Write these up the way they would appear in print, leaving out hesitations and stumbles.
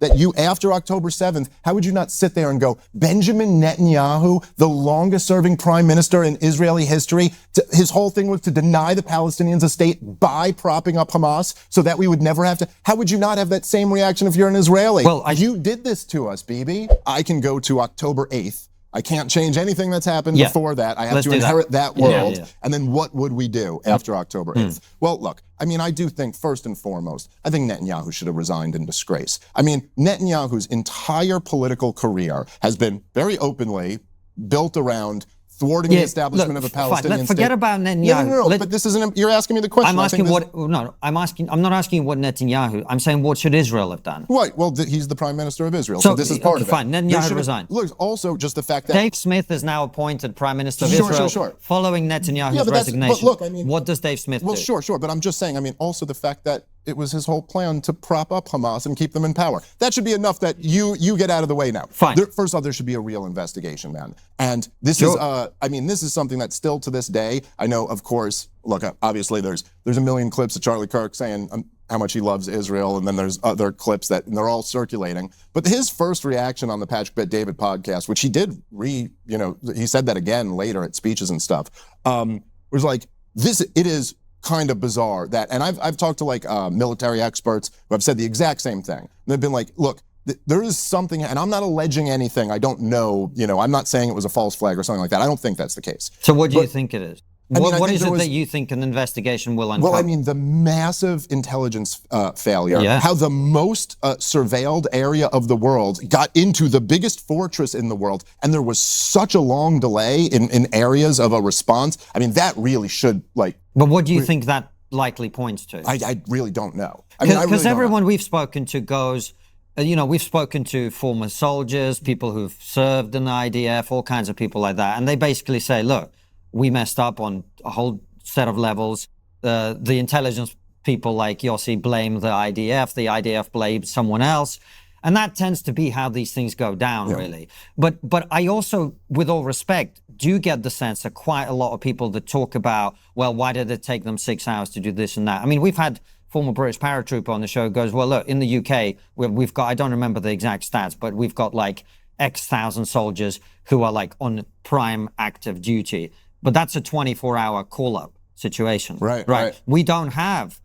that you, after October 7th, how would you not sit there and go, Benjamin Netanyahu, the longest serving prime minister in Israeli history, his whole thing was to deny the Palestinians a state by propping up Hamas so that we would never have to, how would you not have that same reaction if you're an Israeli? Well, you did this to us, Bibi. I can go to October 8th. I can't change anything that's happened before that. I have to inherit that world. And then what would we do after October 8th? Well, look, I mean, I do think, first and foremost, I think Netanyahu should have resigned in disgrace. I mean, Netanyahu's entire political career has been very openly built around thwarting the establishment of a Palestinian state. Forget about Netanyahu. No, but this isn't, you're asking me the question. I'm asking I'm not asking what Netanyahu, I'm saying what should Israel have done? Right, well, he's the prime minister of Israel, so this is part of it. Fine, Netanyahu resigned. Look, also just the fact that Dave Smith is now appointed prime minister of Israel following Netanyahu's resignation. But look, I mean, what does Dave Smith do? Well, sure, but I'm just saying, I mean, also the fact that it was his whole plan to prop up Hamas and keep them in power. That should be enough that you get out of the way now. Fine. First off, there should be a real investigation, man. And this is, I mean, this is something that still to this day, I know, of course, look, obviously there's a million clips of Charlie Kirk saying how much he loves Israel, and then there's other clips and they're all circulating. But his first reaction on the Patrick Bet David podcast, which he did he said that again later at speeches and stuff, was like, it is kind of bizarre that, and I've talked to like military experts who have said the exact same thing. And they've been like, look, there is something, and I'm not alleging anything. I don't know, I'm not saying it was a false flag or something like that. I don't think that's the case. So what do you think it is? What is it that you think an investigation will uncover? Well, I mean, the massive intelligence failure, how the most surveilled area of the world got into the biggest fortress in the world, and there was such a long delay in areas of a response. I mean, that really should, like... But what do you think that likely points to? I really don't know. I mean, because everyone we've spoken to goes... we've spoken to former soldiers, people who've served in the IDF, all kinds of people like that, and they basically say, look, we messed up on a whole set of levels. The intelligence people like Yossi blame the IDF blames someone else. And that tends to be how these things go down, really. But I also, with all respect, do get the sense that quite a lot of people that talk about, well, why did it take them 6 hours to do this and that? I mean, we've had former British paratrooper on the show who goes, well, look, in the UK, we've got, I don't remember the exact stats, but we've got like X thousand soldiers who are like on prime active duty. But that's a 24-hour call-up situation. Right. We don't have,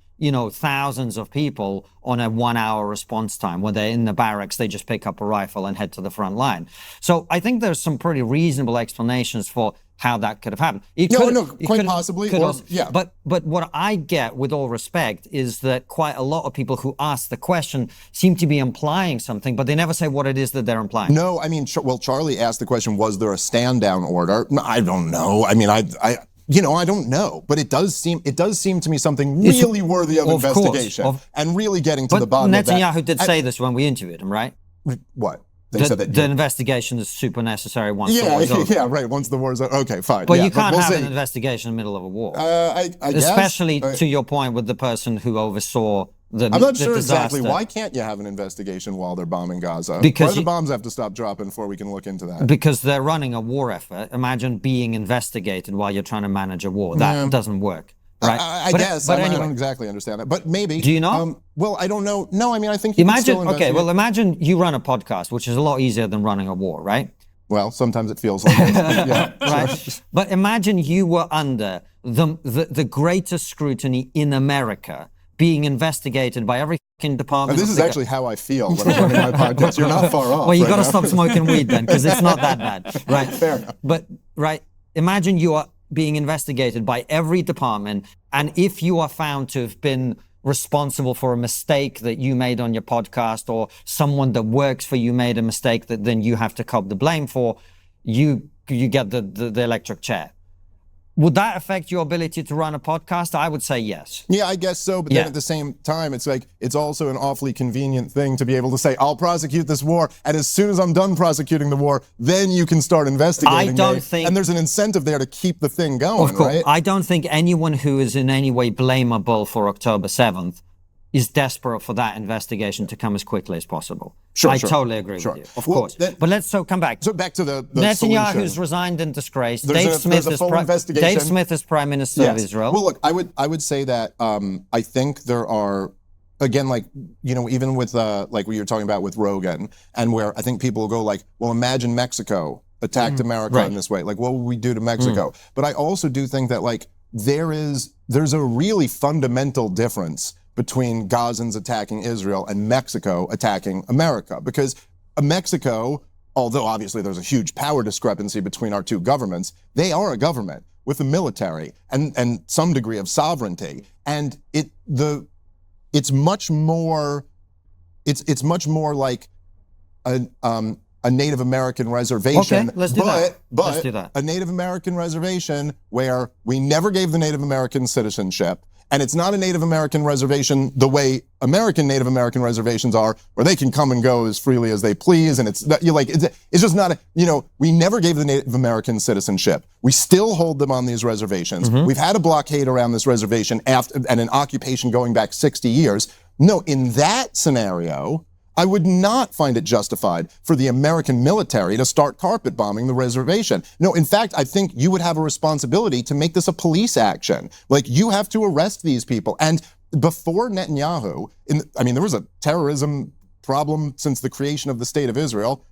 thousands of people on a 1-hour response time. When they're in the barracks, they just pick up a rifle and head to the front line. So I think there's some pretty reasonable explanations for how that could have happened. Quite possibly. But what I get, with all respect, is that quite a lot of people who ask the question seem to be implying something, but they never say what it is that they're implying. No, I mean, Charlie asked the question, was there a stand-down order? I don't know. I mean, I don't know, but it does seem to me something really worthy of investigation and really getting to the bottom of that. Netanyahu did say this when we interviewed him, right? What? The investigation is super necessary once the war's over. Yeah, right. Once the war's over. Okay, fine. But you can't have an investigation in the middle of a war. I Especially guess. to your point with the person who oversaw the I'm not sure disaster. exactly. Why can't you have an investigation while they're bombing Gaza? Because why do the bombs have to stop dropping before we can look into that? Because they're running a war effort. Imagine being investigated while you're trying to manage a war. That doesn't work. Right? I guess. But anyway, I don't exactly understand that. But maybe. Do you know? Well, I don't know. No, I mean, I think imagine you run a podcast, which is a lot easier than running a war, right? Well, sometimes it feels like it. Right. Sure. But imagine you were under the greatest scrutiny in America, being investigated by every department. And this is actually how I feel when I'm running my podcast. You're not far off. Well, you got to stop smoking weed then, because it's not that bad, right? Fair enough. But imagine you are being investigated by every department, and if you are found to have been responsible for a mistake that you made on your podcast, or someone that works for you made a mistake that then you have to cop the blame for, you get the electric chair. Would that affect your ability to run a podcast? I would say yes. Yeah, I guess so. But then at the same time, it's like, it's also an awfully convenient thing to be able to say, I'll prosecute this war, and as soon as I'm done prosecuting the war, then you can start investigating me. And there's an incentive there to keep the thing going, of course, right? I don't think anyone who is in any way blamable for October 7th is desperate for that investigation to come as quickly as possible. I totally agree with you, of course. But let's come back. So back to the Netanyahu's resigned in disgrace. Dave Smith is Prime Minister of Israel. Well, look, I would say that I think there are again, like, even with like what you're talking about with Rogan, and where I think people will go like, well, imagine Mexico attacked America in this way. Like, what would we do to Mexico? But I also do think that like there's a really fundamental difference between Gazans attacking Israel and Mexico attacking America, because Mexico, although obviously there's a huge power discrepancy between our two governments, they are a government with a military and some degree of sovereignty, and it's much more like a Native American reservation. Okay, let's do that. Let's do that. A Native American reservation where we never gave the Native American citizenship. And it's not a Native American reservation the way American Native American reservations are, where they can come and go as freely as they please. And it's just not we never gave the Native American citizenship. We still hold them on these reservations. We've had a blockade around this reservation and an occupation going back 60 years. No, in that scenario, I would not find it justified for the American military to start carpet bombing the reservation. No, in fact, I think you would have a responsibility to make this a police action. Like, you have to arrest these people. And before Netanyahu, there was a terrorism problem since the creation of the State of Israel,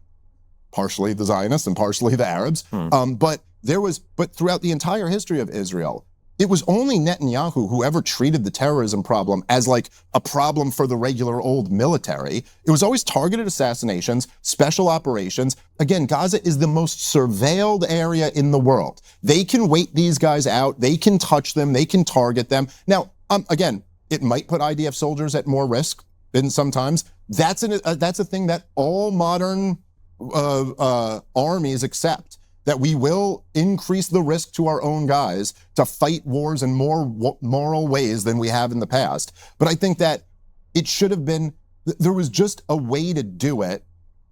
partially the Zionists and partially the Arabs. But throughout the entire history of Israel, it was only Netanyahu who ever treated the terrorism problem as like a problem for the regular old military. It was always targeted assassinations, special operations. Again, Gaza is the most surveilled area in the world. They can wait these guys out. They can touch them. They can target them. Now, again, it might put IDF soldiers at more risk than sometimes. That's a thing that all modern armies accept, that we will increase the risk to our own guys to fight wars in more moral ways than we have in the past. But I think that it should have been, there was just a way to do it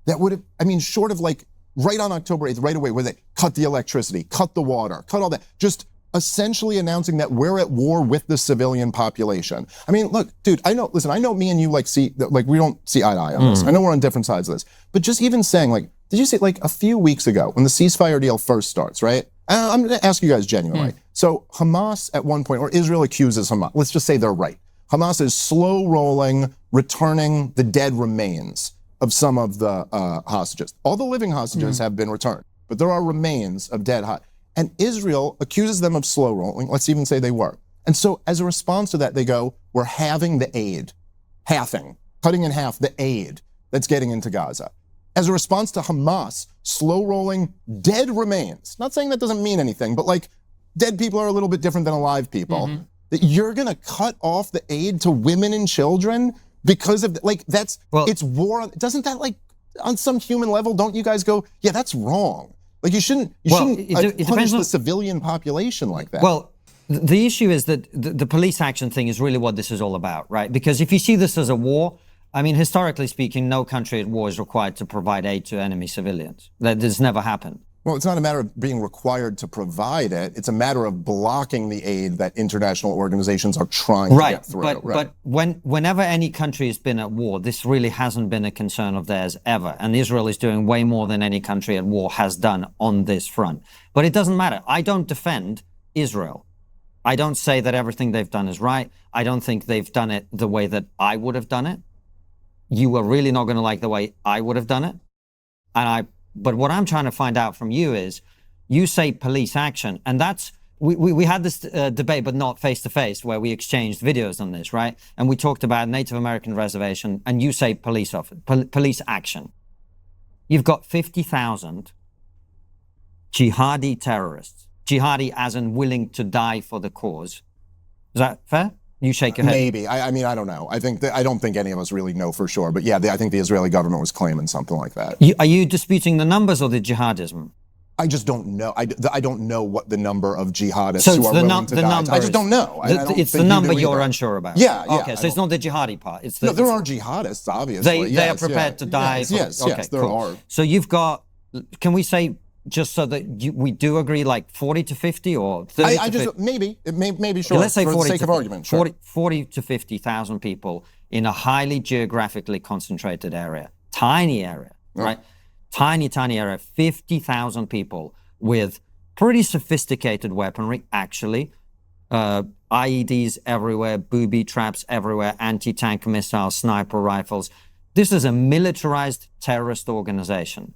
that would have, short of like right on October 8th, right away, where they cut the electricity, cut the water, cut all that, just essentially announcing that we're at war with the civilian population. Look, dude, I know me and you we don't see eye to eye on this. I know we're on different sides of this, but just even saying like, did you see like a few weeks ago when the ceasefire deal first starts, right? I'm going to ask you guys genuinely. So Hamas at one point, or Israel accuses Hamas, let's just say they're right. Hamas is slow rolling, returning the dead remains of some of the hostages. All the living hostages have been returned, but there are remains of dead hostages. And Israel accuses them of slow rolling. Let's even say they were. And so as a response to that, they go, we're halving the aid, cutting in half the aid that's getting into Gaza. As a response to Hamas slow rolling dead remains, not saying that doesn't mean anything, but like dead people are a little bit different than alive people, that you're going to cut off the aid to women and children because of it's war. Doesn't that like on some human level, don't you guys go, yeah, that's wrong. Like you shouldn't punish the civilian population like that. Well, the issue is that the police action thing is really what this is all about, right? Because if you see this as a war, historically speaking, no country at war is required to provide aid to enemy civilians. That has never happened. Well, it's not a matter of being required to provide it. It's a matter of blocking the aid that international organizations are trying to get through. But whenever any country has been at war, this really hasn't been a concern of theirs ever. And Israel is doing way more than any country at war has done on this front. But it doesn't matter. I don't defend Israel. I don't say that everything they've done is right. I don't think they've done it the way that I would have done it. You are really not going to like the way I would have done it. But what I'm trying to find out from you is, you say police action, and that's, we had this debate, but not face to face, where we exchanged videos on this, right? And we talked about Native American reservation, and you say police action. You've got 50,000 jihadi terrorists, jihadi as in willing to die for the cause. Is that fair? You shake your head. Maybe. I don't know. I don't think any of us really know for sure. But yeah, I think the Israeli government was claiming something like that. Are you disputing the numbers or the jihadism? I just don't know. I don't know what the number of jihadists who are willing to die. I just don't know. It's the number you're unsure about. Yeah. Okay, so it's not the jihadi part. No, there are jihadists, obviously. They are prepared to die. Yes, there are. So you've got, can we say, just so that we do agree, like 40 to 50 or 30 to 50? Maybe sure. Yeah, let's say for 40 the sake of argument, sure. 40 to 50,000 people in a highly geographically concentrated area. Tiny area, right? Tiny area. 50,000 people with pretty sophisticated weaponry, actually. IEDs everywhere, booby traps everywhere, anti-tank missiles, sniper rifles. This is a militarized terrorist organization.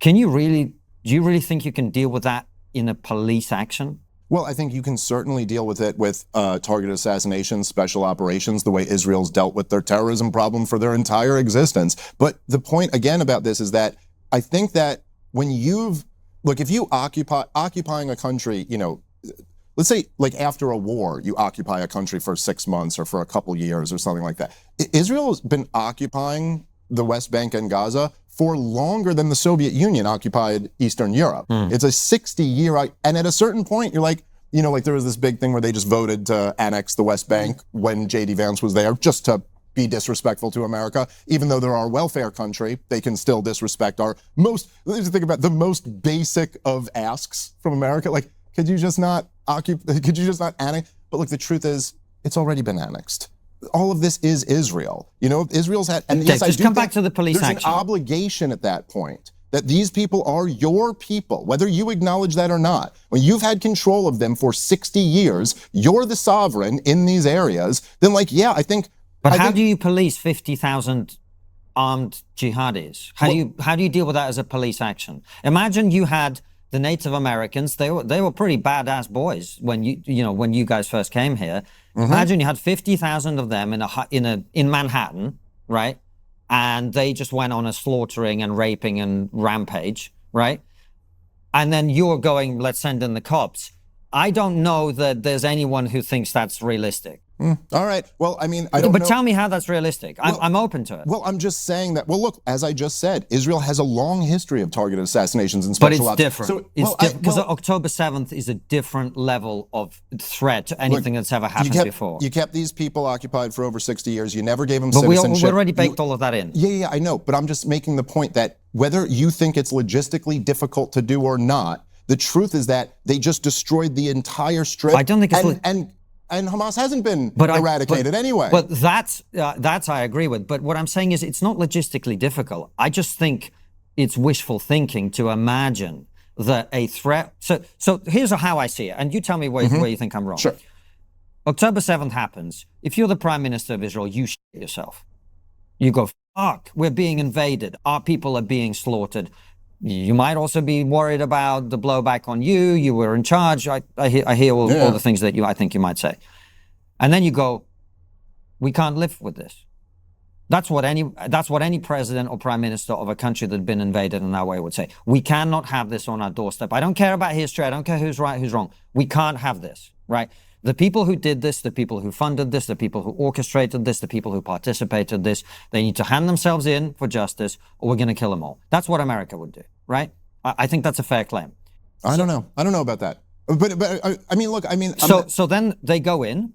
Do you really think you can deal with that in a police action? Well, I think you can certainly deal with it with targeted assassinations, special operations, the way Israel's dealt with their terrorism problem for their entire existence. But the point, again, about this is that I think that when if you occupying a country, let's say like after a war, you occupy a country for 6 months or for a couple years or something like that. Israel has been occupying the West Bank and Gaza for longer than the Soviet Union occupied Eastern Europe. It's a 60-year, and at a certain point, you're like, like there was this big thing where they just voted to annex the West Bank when J.D. Vance was there, just to be disrespectful to America. Even though they're our welfare country, they can still disrespect let's just think about the most basic of asks from America. Like, could you just not annex? But look, the truth is, it's already been annexed. All of this is Israel. Israel's had, and yes, just come back to the police action. There's an obligation at that point that these people are your people, whether you acknowledge that or not. When you've had control of them for 60 years, you're the sovereign in these areas, then I think... But how do you police 50,000 armed jihadis? How do you deal with that as a police action? Imagine you had the Native Americans. They were pretty badass boys when you guys first came here. Imagine you had 50,000 of them in Manhattan, right? And they just went on a slaughtering and raping and rampage, right? And then you're going, let's send in the cops. I don't know that there's anyone who thinks that's realistic. All right. Well, I mean, I don't know. But tell me how that's realistic. I'm open to it. Well, I'm just saying that, look, as I just said, Israel has a long history of targeted assassinations and special ops. But it's different. Because October 7th is a different level of threat to anything that's ever happened before. You kept these people occupied for over 60 years. You never gave them citizenship. But we already baked all of that in. Yeah, I know. But I'm just making the point that whether you think it's logistically difficult to do or not, the truth is that they just destroyed the entire strip. I don't think it's... And Hamas hasn't been eradicated anyway. But that's I agree with. But what I'm saying is it's not logistically difficult. I just think it's wishful thinking to imagine that a threat... So here's how I see it. And you tell me where you think I'm wrong. Sure. October 7th happens. If you're the Prime Minister of Israel, you shit yourself. You go, fuck, we're being invaded. Our people are being slaughtered. You might also be worried about the blowback on you. You were in charge. I hear all the things that I think you might say. And then you go, we can't live with this. That's what any president or prime minister of a country that had been invaded in that way would say. We cannot have this on our doorstep. I don't care about history. I don't care who's right, who's wrong. We can't have this, right? The people who did this, the people who funded this, the people who orchestrated this, the people who participated in this, they need to hand themselves in for justice or we're going to kill them all. That's what America would do, right? I think that's a fair claim. I don't know about that. But I mean, look, I mean... So then they go in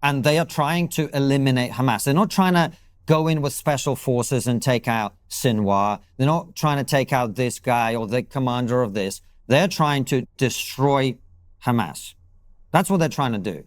and they are trying to eliminate Hamas. They're not trying to go in with special forces and take out Sinwar. They're not trying to take out this guy or the commander of this. They're trying to destroy Hamas. That's what they're trying to do.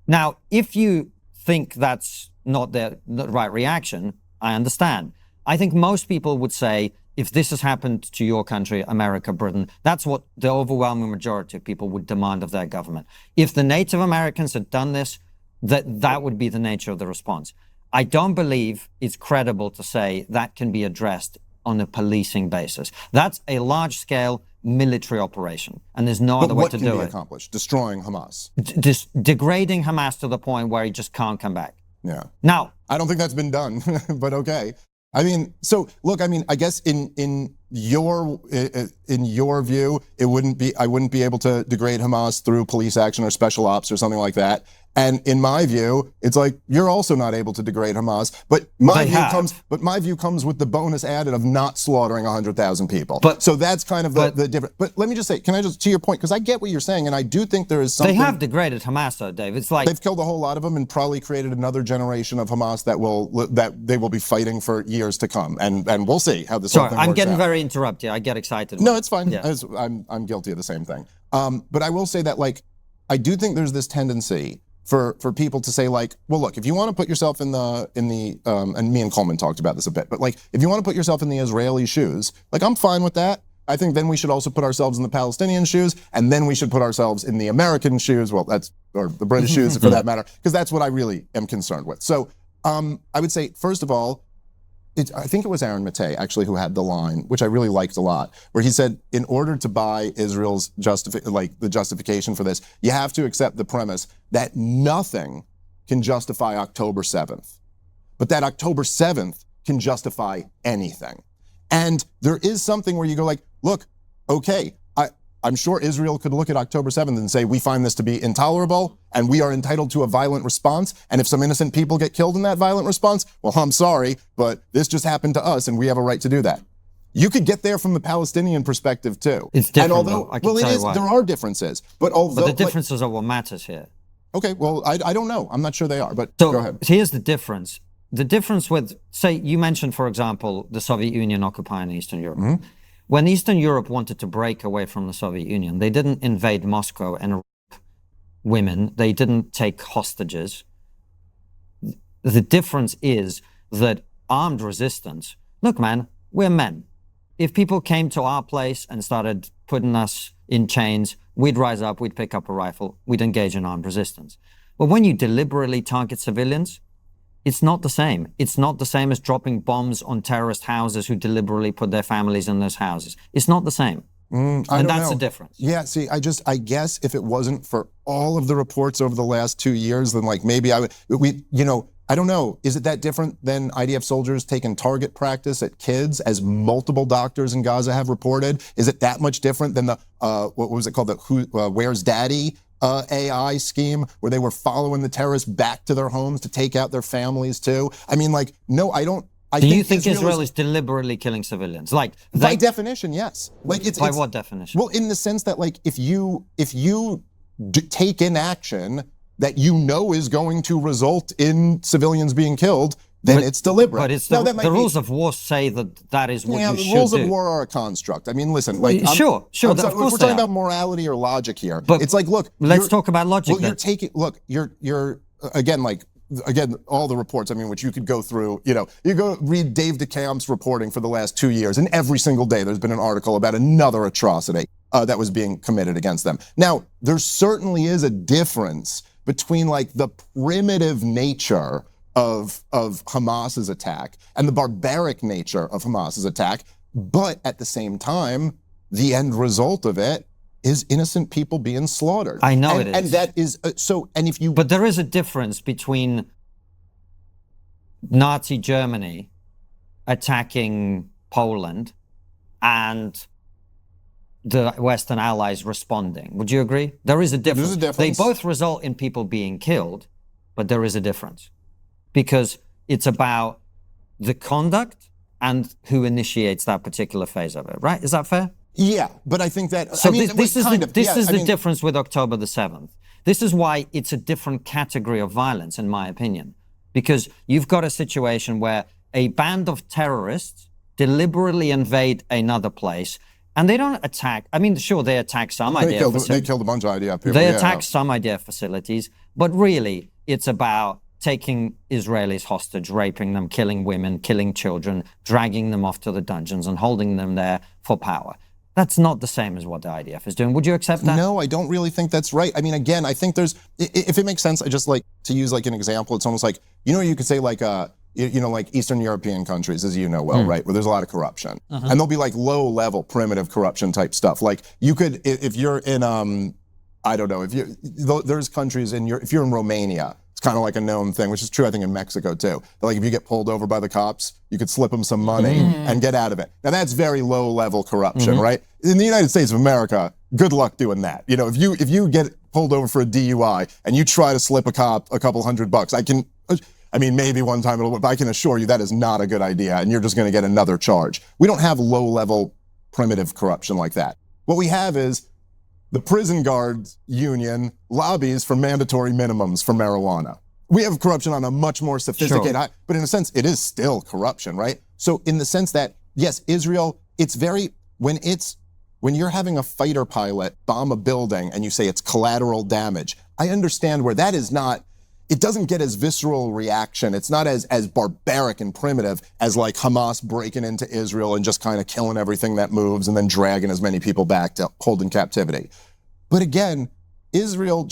Now, if you think that's not the right reaction, I understand. I think most people would say, if this has happened to your country, America, Britain, that's what the overwhelming majority of people would demand of their government. If the Native Americans had done this, that would be the nature of the response. I don't believe it's credible to say that can be addressed on a policing basis. That's a large-scale military operation, and there's no other way to do it. What can be accomplished? Destroying Hamas. Degrading Hamas to the point where he just can't come back. Yeah. Now, I don't think that's been done, but okay. I mean, so look, I mean, I guess in your view, I wouldn't be able to degrade Hamas through police action or special ops or something like that. And in my view, it's like you're also not able to degrade Hamas. But my view comes with the bonus added of not slaughtering 100,000 people. So that's kind of the difference. But let me just say, can I just, to your point, because I get what you're saying, and I do think there is something. They have degraded Hamas, though, Dave. It's like they've killed a whole lot of them and probably created another generation of Hamas that they will be fighting for years to come. And we'll see how this whole thing works out. I'm getting very interrupted. I get excited. No, it's fine. Yeah. I'm guilty of the same thing. But I will say that, like, I do think there's this tendency for people to say, like, well, look, if you want to put yourself in the and me and Coleman talked about this a bit, but like, if you want to put yourself in the Israeli shoes, like, I'm fine with that. I think then we should also put ourselves in the Palestinian shoes, and then we should put ourselves in the American shoes, or the British shoes for that matter, because that's what I really am concerned with. So I would say, first of all, I think it was Aaron Mattei actually who had the line, which I really liked a lot, where he said, in order to buy Israel's the justification for this, you have to accept the premise that nothing can justify October 7th, but that October 7th can justify anything. And there is something where you go like, look, okay, I'm sure Israel could look at October 7th and say, we find this to be intolerable and we are entitled to a violent response. And if some innocent people get killed in that violent response, well, I'm sorry, but this just happened to us and we have a right to do that. You could get there from the Palestinian perspective too. It's different. And although, there are differences, but the differences are what matters here. Okay, well, I don't know. I'm not sure they are, but so go ahead. Here's the difference. The difference with, say, you mentioned, for example, the Soviet Union occupying Eastern Europe. Mm-hmm. When Eastern Europe wanted to break away from the Soviet Union, they didn't invade Moscow and rape women. They didn't take hostages. The difference is that armed resistance, look, man, we're men. If people came to our place and started putting us in chains, we'd rise up, we'd pick up a rifle, we'd engage in armed resistance. But when you deliberately target civilians, it's not the same. It's not the same as dropping bombs on terrorist houses who deliberately put their families in those houses. It's not the same. And that's the difference. Yeah, see, I guess if it wasn't for all of the reports over the last 2 years, then like maybe I don't know. Is it that different than IDF soldiers taking target practice at kids, as multiple doctors in Gaza have reported? Is it that much different than the, what was it called, the Where's Daddy AI scheme, where they were following the terrorists back to their homes to take out their families too? I mean, like, no, I don't. Do you think Israel is deliberately killing civilians? Like, by definition, yes. Like, by what definition? Well, in the sense that, like, if you take in action that you know is going to result in civilians being killed, then it's deliberate. But it's the rules of war say that is what you should do. The rules of war are a construct. I mean, listen, like, sure. If we're talking about morality or logic here, but it's like, look, let's talk about logic. Well, you're again, all the reports, I mean, which you could go through, you go read Dave DeCamp's reporting for the last 2 years, and every single day there's been an article about another atrocity that was being committed against them. Now, there certainly is a difference between, like, the primitive nature of Hamas's attack and the barbaric nature of Hamas's attack, but at the same time, the end result of it is innocent people being slaughtered. I know it is. And that is, But there is a difference between Nazi Germany attacking Poland and the Western Allies responding. Would you agree? There is a difference. There's a difference. They both result in people being killed, but there is a difference. Because it's about the conduct and who initiates that particular phase of it, right? Is that fair? Yeah, but I think that... So this is the difference with October the 7th. This is why it's a different category of violence, in my opinion. Because you've got a situation where a band of terrorists deliberately invade another place, and they don't attack... I mean, sure, they attack some IDF facilities. They killed a bunch of IDF people. They attack some IDF facilities, but really, it's about taking Israelis hostage, raping them, killing women, killing children, dragging them off to the dungeons and holding them there for power. That's not the same as what the IDF is doing. Would you accept that? No, I don't really think that's right. I mean, again, I think there's, if it makes sense, I just like to use like an example. It's almost like, you could say like, like Eastern European countries, as you know well, right, where there's a lot of corruption. And there'll be like low level, primitive corruption type stuff. Like you could, if you're in, I don't know, there's countries if you're in Romania, it's kind of like a known thing, which is true, I think, in Mexico too. Like if you get pulled over by the cops, you could slip them some money and get out of it. Now that's very low level corruption, right? In the United States of America, good luck doing that. If you get pulled over for a DUI and you try to slip a cop a couple $100, maybe one time but I can assure you that is not a good idea and you're just gonna get another charge. We don't have low level primitive corruption like that. What we have is the prison guards union lobbies for mandatory minimums for marijuana. We have corruption on a much more sophisticated, but in a sense, it is still corruption, right? So in the sense that, yes, Israel, when you're having a fighter pilot bomb a building and you say it's collateral damage, I understand where that is not, it doesn't get as visceral reaction. It's not as barbaric and primitive as like Hamas breaking into Israel and just kind of killing everything that moves and then dragging as many people back to hold in captivity. But again, Israel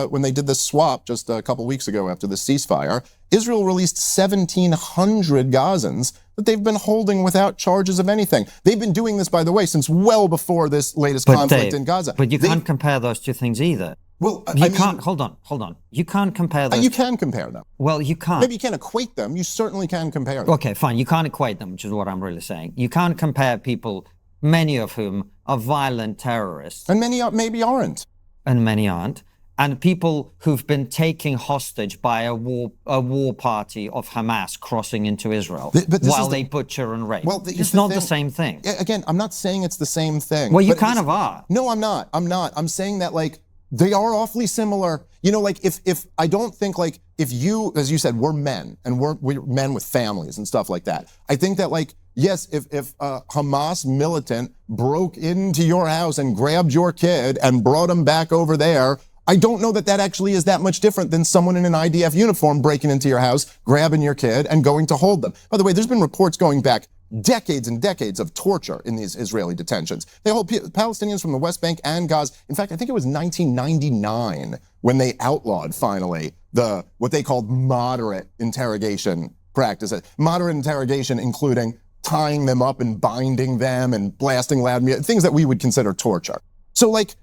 when they did this swap just a couple weeks ago after the ceasefire, Israel released 1,700 Gazans that they've been holding without charges of anything. They've been doing this, by the way, since well before this latest conflict in Gaza. But you can't compare those two things either. Well, you can't. Hold on. You can't compare them. You can compare them. Well, you can't. Maybe you can't equate them. You certainly can compare them. Okay, fine. You can't equate them, which is what I'm really saying. You can't compare people, many of whom are violent terrorists. And many maybe aren't. And many aren't. And people who've been taken hostage by a war party of Hamas crossing into Israel while they butcher and rape. Well, it's not the same thing. Again, I'm not saying it's the same thing. Well, you kind of are. No, I'm not. I'm saying that, like, they are awfully similar. You know, like, if I don't think, like, if you, as you said, we're men, and we're men with families and stuff like that. I think that, like, yes, if a Hamas militant broke into your house and grabbed your kid and brought him back over there, I don't know that actually is that much different than someone in an IDF uniform breaking into your house, grabbing your kid, and going to hold them. By the way, there's been reports going back decades and decades of torture in these Israeli detentions. They hold Palestinians from the West Bank and Gaza. In fact, I think it was 1999 when they outlawed, finally, what they called moderate interrogation practices. Moderate interrogation including tying them up and binding them and blasting loud music, things that we would consider torture. So, like,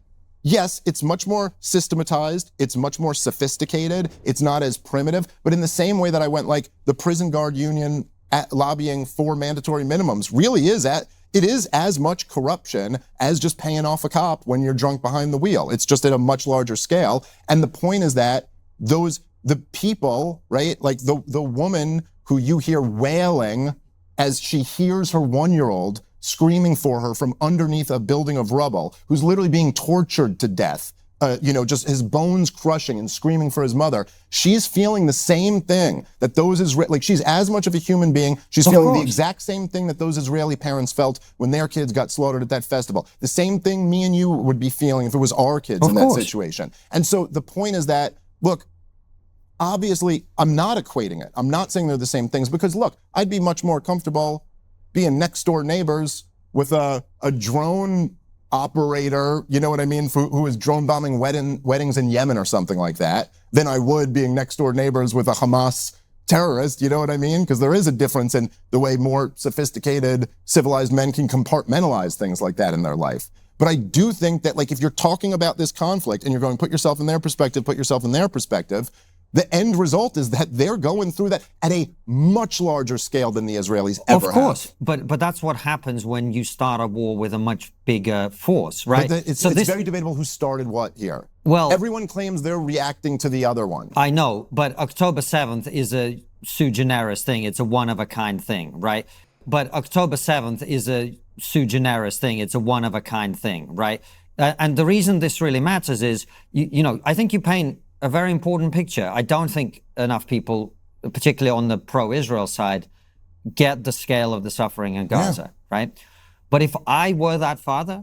yes, it's much more systematized, it's much more sophisticated, it's not as primitive, but in the same way that I went, like, the prison guard union lobbying for mandatory minimums really is as much corruption as just paying off a cop when you're drunk behind the wheel. It's just at a much larger scale. And the point is that the people, right, like the woman who you hear wailing as she hears her 1-year-old screaming for her from underneath a building of rubble, who's literally being tortured to death, just his bones crushing and screaming for his mother. She's feeling the same thing that those she's as much of a human being. She's feeling the exact same thing that those Israeli parents felt when their kids got slaughtered at that festival. The same thing me and you would be feeling if it was our kids in that situation. And so the point is that, look, obviously, I'm not equating it. I'm not saying they're the same things because, look, I'd be much more comfortable being next door neighbors with a drone operator, you know what I mean, who is drone bombing weddings in Yemen or something like that, than I would being next door neighbors with a Hamas terrorist, you know what I mean? Because there is a difference in the way more sophisticated, civilized men can compartmentalize things like that in their life. But I do think that, like, if you're talking about this conflict and you're going, put yourself in their perspective, the end result is that they're going through that at a much larger scale than the Israelis ever have. Of course, but that's what happens when you start a war with a much bigger force, right? But it's very debatable who started what here. Well, everyone claims they're reacting to the other one. I know, but October 7th is a sui generis thing. It's a one-of-a-kind thing, right? But October 7th is a sui generis thing. It's a one-of-a-kind thing, right? And the reason this really matters is, I think you paint a very important picture. I don't think enough people, particularly on the pro-Israel side, get the scale of the suffering in Gaza, right? But if I were that father,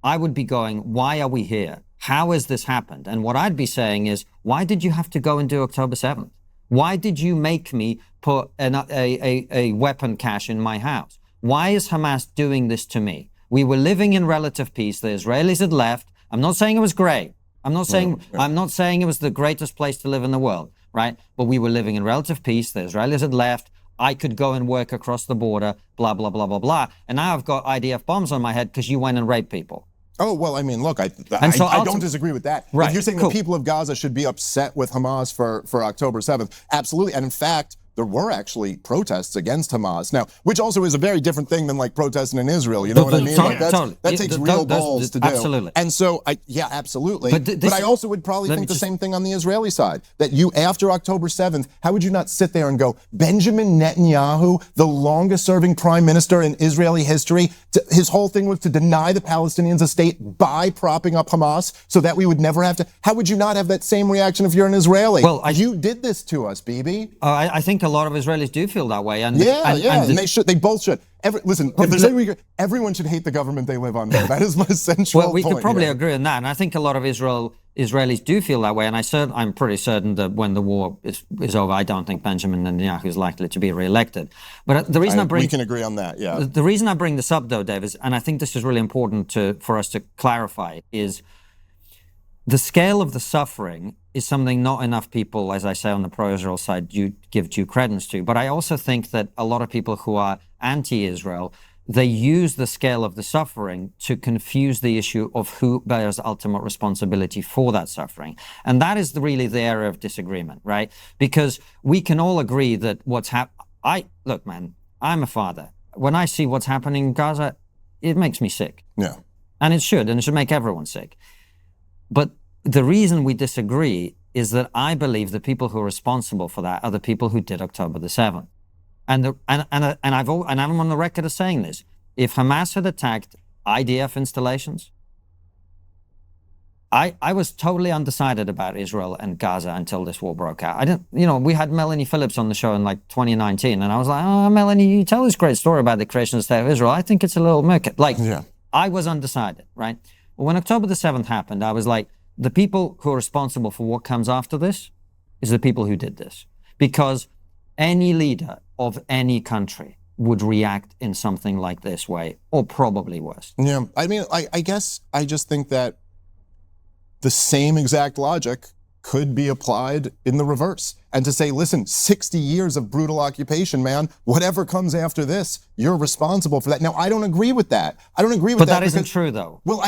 I would be going, why are we here? How has this happened? And what I'd be saying is, why did you have to go and do October 7th? Why did you make me put a weapon cache in my house? Why is Hamas doing this to me? We were living in relative peace. The Israelis had left. I'm not saying it was great. I'm not saying it was the greatest place to live in the world, right? But we were living in relative peace. The Israelis had left. I could go and work across the border, blah, blah, blah, blah, blah. And now I've got IDF bombs on my head because you went and raped people. Oh, well, I mean, look, I don't disagree with that. Right, if you're saying the people of Gaza should be upset with Hamas for October 7th, absolutely. And in fact, there were actually protests against Hamas now, which also is a very different thing than like protesting in Israel. You know what I mean? That takes real balls to do. Absolutely. And so, absolutely. But I also would probably think the same thing on the Israeli side. That after October 7th, how would you not sit there and go, Benjamin Netanyahu, the longest serving prime minister in Israeli history, his whole thing was to deny the Palestinians a state by propping up Hamas so that we would never have to. How would you not have that same reaction if you're an Israeli? Well, you did this to us, Bibi. I think a lot of Israelis do feel that way. And they should. They both should. Listen, if there's everyone should hate the government they live under. That is my central point. We could probably agree on that. And I think a lot of Israel Israelis do feel that way, and I'm pretty certain that when the war is over, I don't think Benjamin Netanyahu is likely to be re-elected. But the reason we can agree on that, yeah. The reason I bring this up, though, Dave, is, and I think this is really important for us to clarify, is the scale of the suffering is something not enough people, as I say, on the pro-Israel side, give due credence to. But I also think that a lot of people who are anti-Israel, they use the scale of the suffering to confuse the issue of who bears ultimate responsibility for that suffering. And that is really the area of disagreement, right? Because we can all agree that look, man, I'm a father. When I see what's happening in Gaza, it makes me sick. Yeah. And it should make everyone sick. But the reason we disagree is that I believe the people who are responsible for that are the people who did October the 7th. And I'm on the record of saying this. If Hamas had attacked IDF installations, I was totally undecided about Israel and Gaza until this war broke out. We had Melanie Phillips on the show in like 2019, and I was like, oh, Melanie, you tell this great story about the creation of the State of Israel. I think it's a little murky. I was undecided, right? But when October the 7th happened, I was like, the people who are responsible for what comes after this is the people who did this. Because any leader of any country would react in something like this way, or probably worse. Yeah, I mean, I guess I just think that the same exact logic could be applied in the reverse. And to say, listen, 60 years of brutal occupation, man, whatever comes after this, you're responsible for that. Now, I don't agree with that. I don't agree with that. But that isn't true, though. Well,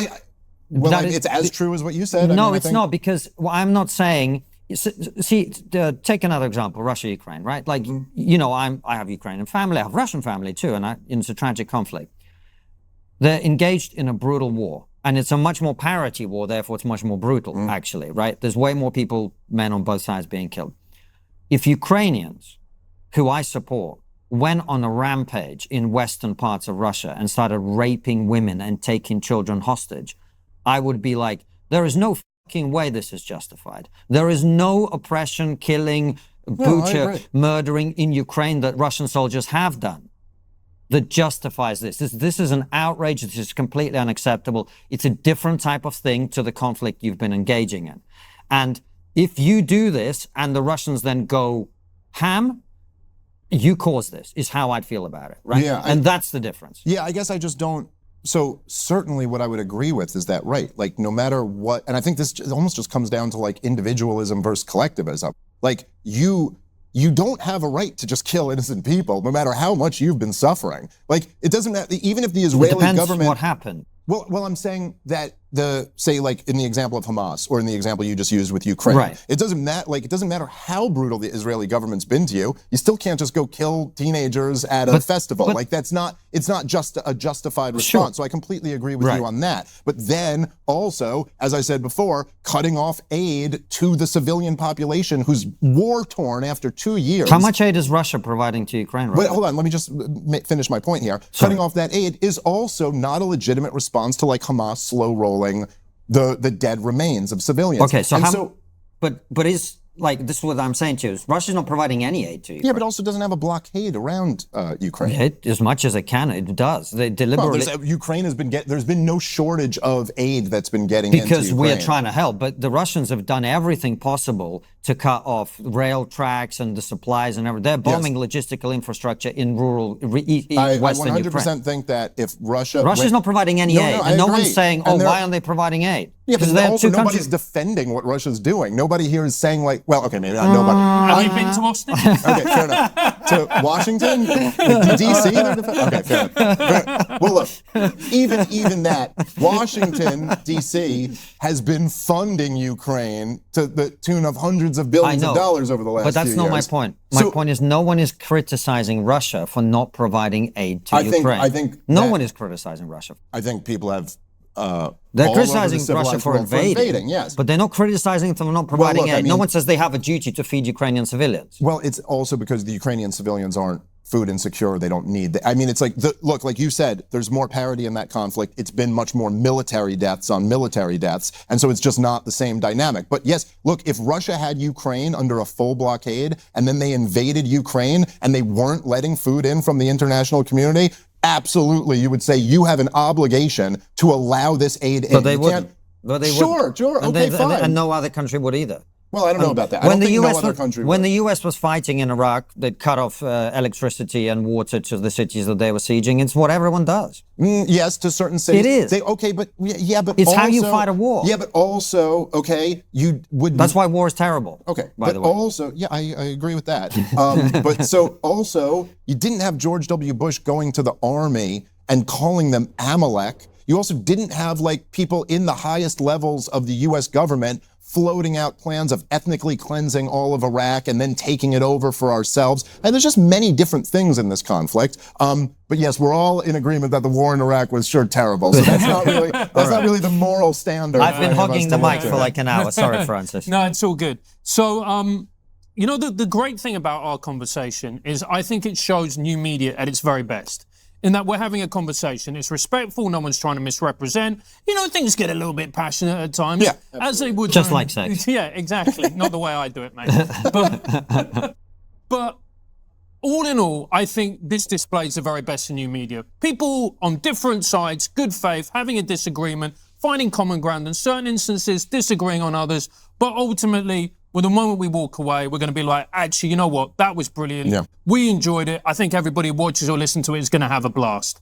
it's as true as what you said. No, it's not, because I'm not saying... See, take another example, Russia-Ukraine, right? Like, I have Ukrainian family, I have Russian family too, and it's a tragic conflict. They're engaged in a brutal war, and it's a much more parity war, therefore it's much more brutal, actually, right? There's way more men on both sides being killed. If Ukrainians, who I support, went on a rampage in western parts of Russia and started raping women and taking children hostage, I would be like, there is no way this is justified. There is no oppression, killing, butcher, murdering in Ukraine that Russian soldiers have done that justifies this. This is an outrage. This is completely unacceptable. It's a different type of thing to the conflict you've been engaging in. And if you do this and the Russians then go ham, you caused this, is how I'd feel about it, right? Yeah, and that's the difference. Yeah, I guess I just don't. So certainly what I would agree with is that, right, like no matter what, and I think this almost just comes down to like individualism versus collectivism. Like you don't have a right to just kill innocent people, no matter how much you've been suffering. Like it doesn't matter, even if the Israeli government... It depends what happened. Well, I'm saying that say like in the example of Hamas or in the example you just used with Ukraine, right. It doesn't matter how brutal the Israeli government's been to you. You still can't just go kill teenagers at a festival. Like it's not just a justified response. Sure. So I completely agree with you on that. But then also, as I said before, cutting off aid to the civilian population who's war torn after 2 years. How much aid is Russia providing to Ukraine right now? Wait, hold on, let me just finish my point here. Sorry. Cutting off that aid is also not a legitimate response to like Hamas slow rolling the dead remains of civilians. Okay, but is like this is what I'm saying to you. Russia's not providing any aid to Ukraine. Yeah, but also doesn't have a blockade around Ukraine. As much as it can, it does. They deliberately. Well, Ukraine has been there's been no shortage of aid that's been getting because into Ukraine. We're trying to help, but the Russians have done everything possible to cut off rail tracks and the supplies and everything. They're bombing logistical infrastructure in rural Western Ukraine. I 100% think that if Russia's not providing any aid, and no one's saying, why aren't they providing aid? Yeah, but also nobody's defending what Russia's doing. Nobody here is saying like, well, okay, maybe not nobody. Have you been to Austin? Okay, fair enough. To Washington? D.C.? Okay, fair enough. Well, look, even that, Washington, D.C. has been funding Ukraine to the tune of hundreds of billions of dollars over the last few years. But that's not my point. My point is no one is criticizing Russia for not providing aid to Ukraine. I think no one is criticizing Russia. I think people have... they're criticizing Russia for invading, yes. But they're not criticizing them for not providing aid. No one says they have a duty to feed Ukrainian civilians. Well, it's also because the Ukrainian civilians aren't food insecure. They don't need I mean, it's like, look, like you said, there's more parity in that conflict. It's been much more military deaths on military deaths. And so it's just not the same dynamic. But yes, look, if Russia had Ukraine under a full blockade and then they invaded Ukraine and they weren't letting food in from the international community, absolutely, you would say you have an obligation to allow this aid in. But they wouldn't. But they Sure, would, okay, fine. And no other country would either. Well, I don't know about that. I don't think no other country would. When the US was fighting in Iraq, they'd cut off electricity and water to the cities that they were sieging. It's what everyone does. Yes, to certain cities. It is. But it's also, how you fight a war. Yeah, but also, okay, you would. That's why war is terrible. Okay, by the way. Also, yeah, I agree with that. But so also, you didn't have George W. Bush going to the army and calling them Amalek. You also didn't have like people in the highest levels of the U.S. government floating out plans of ethnically cleansing all of Iraq and then taking it over for ourselves. And there's just many different things in this conflict. But yes, we're all in agreement that the war in Iraq was sure terrible. So that's not really not really the moral standard. I've been hogging the mic for like an hour. Sorry, Francis. No, it's all good. So, you know, the great thing about our conversation is I think it shows new media at its very best. In that we're having a conversation, it's respectful, no one's trying to misrepresent. You know, things get a little bit passionate at times. Yeah, as they would. Just like sex. Yeah, exactly. Not the way I do it, mate. But all in all, I think this displays the very best in new media. People on different sides, good faith, having a disagreement, finding common ground in certain instances, disagreeing on others, but ultimately, well, the moment we walk away, we're going to be like, actually, you know what? That was brilliant. Yeah. We enjoyed it. I think everybody who watches or listens to it is going to have a blast.